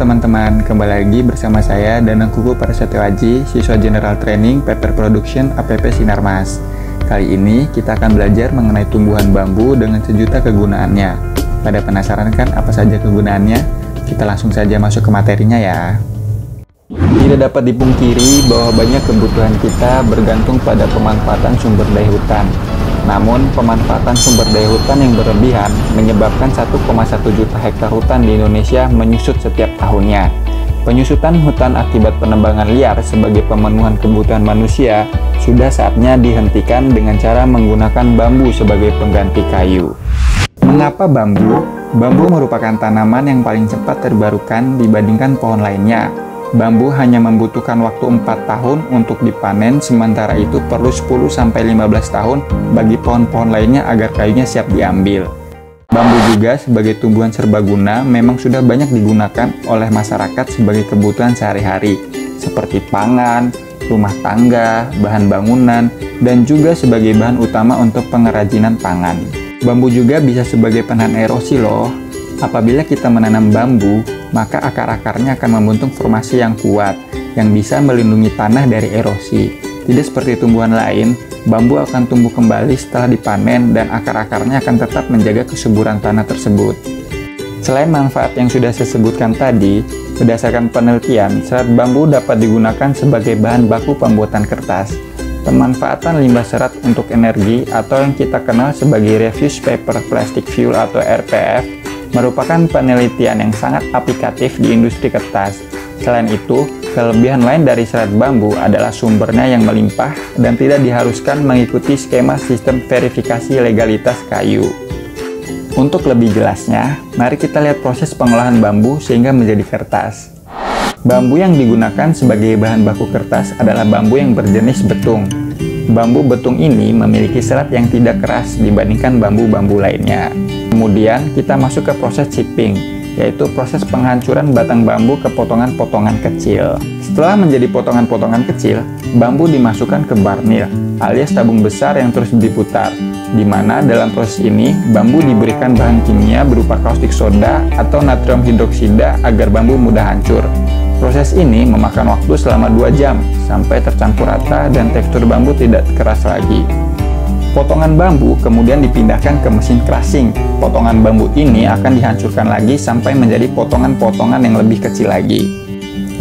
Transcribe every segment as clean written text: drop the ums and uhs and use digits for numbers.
teman-teman, kembali lagi bersama saya Danang Kuku Prasetyo Aji, siswa General Training Paper Production APP Sinarmas. Kali ini kita akan belajar mengenai tumbuhan bambu dengan sejuta kegunaannya. Pada penasaran kan apa saja kegunaannya? Kita langsung saja masuk ke materinya ya. Tidak dapat dipungkiri bahwa banyak kebutuhan kita bergantung pada pemanfaatan sumber daya hutan. Namun, pemanfaatan sumber daya hutan yang berlebihan menyebabkan 1,1 juta hektar hutan di Indonesia menyusut setiap tahunnya. Penyusutan hutan akibat penebangan liar sebagai pemenuhan kebutuhan manusia sudah saatnya dihentikan dengan cara menggunakan bambu sebagai pengganti kayu. Mengapa bambu? Bambu merupakan tanaman yang paling cepat terbarukan dibandingkan pohon lainnya. Bambu hanya membutuhkan waktu 4 tahun untuk dipanen, sementara itu perlu 10-15 tahun bagi pohon-pohon lainnya agar kayunya siap diambil. Bambu juga sebagai tumbuhan serbaguna memang sudah banyak digunakan oleh masyarakat sebagai kebutuhan sehari-hari, seperti pangan, rumah tangga, bahan bangunan, dan juga sebagai bahan utama untuk pengerajinan pangan. Bambu juga bisa sebagai penahan erosi loh. Apabila kita menanam bambu, maka akar-akarnya akan membentuk formasi yang kuat, yang bisa melindungi tanah dari erosi. Tidak seperti tumbuhan lain, bambu akan tumbuh kembali setelah dipanen dan akar-akarnya akan tetap menjaga kesuburan tanah tersebut. Selain manfaat yang sudah saya sebutkan tadi, berdasarkan penelitian, serat bambu dapat digunakan sebagai bahan baku pembuatan kertas. Pemanfaatan limbah serat untuk energi atau yang kita kenal sebagai Refuse Paper Plastic Fuel atau RPF merupakan penelitian yang sangat aplikatif di industri kertas. Selain itu, kelebihan lain dari serat bambu adalah sumbernya yang melimpah dan tidak diharuskan mengikuti skema sistem verifikasi legalitas kayu. Untuk lebih jelasnya, mari kita lihat proses pengolahan bambu sehingga menjadi kertas. Bambu yang digunakan sebagai bahan baku kertas adalah bambu yang berjenis betung. Bambu betung ini memiliki serat yang tidak keras dibandingkan bambu-bambu lainnya. Kemudian kita masuk ke proses chipping, yaitu proses penghancuran batang bambu ke potongan-potongan kecil. Setelah menjadi potongan-potongan kecil, bambu dimasukkan ke barnil, alias tabung besar yang terus diputar, di mana dalam proses ini bambu diberikan bahan kimia berupa kaustik soda atau natrium hidroksida agar bambu mudah hancur. Proses ini memakan waktu selama 2 jam sampai tercampur rata dan tekstur bambu tidak keras lagi. Potongan bambu kemudian dipindahkan ke mesin crushing. Potongan bambu ini akan dihancurkan lagi sampai menjadi potongan-potongan yang lebih kecil lagi.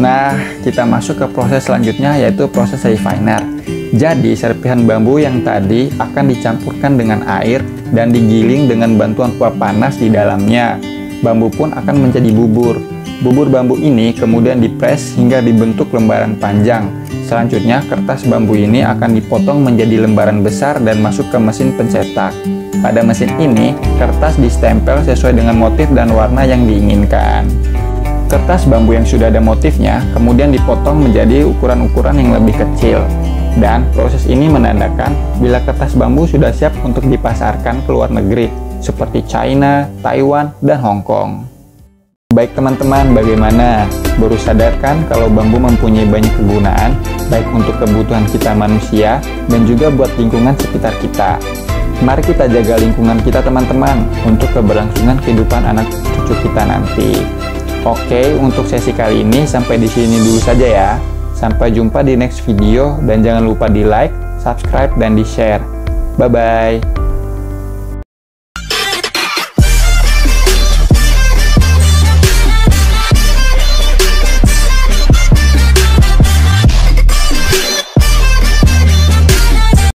Nah, kita masuk ke proses selanjutnya yaitu proses refiner. Jadi, serpihan bambu yang tadi akan dicampurkan dengan air dan digiling dengan bantuan uap panas di dalamnya. Bambu pun akan menjadi bubur. Bubur bambu ini kemudian dipres hingga dibentuk lembaran panjang. Selanjutnya, kertas bambu ini akan dipotong menjadi lembaran besar dan masuk ke mesin pencetak. Pada mesin ini, kertas distempel sesuai dengan motif dan warna yang diinginkan. Kertas bambu yang sudah ada motifnya kemudian dipotong menjadi ukuran-ukuran yang lebih kecil. Dan proses ini menandakan bila kertas bambu sudah siap untuk dipasarkan ke luar negeri, seperti China, Taiwan, dan Hong Kong. Baik teman-teman, bagaimana? Baru sadar kan kalau bambu mempunyai banyak kegunaan, baik untuk kebutuhan kita manusia dan juga buat lingkungan sekitar kita. Mari kita jaga lingkungan kita teman-teman, untuk keberlangsungan kehidupan anak cucu kita nanti. Oke, untuk sesi kali ini sampai di sini dulu saja ya. Sampai jumpa di next video dan jangan lupa di like, subscribe, dan di share. Bye-bye.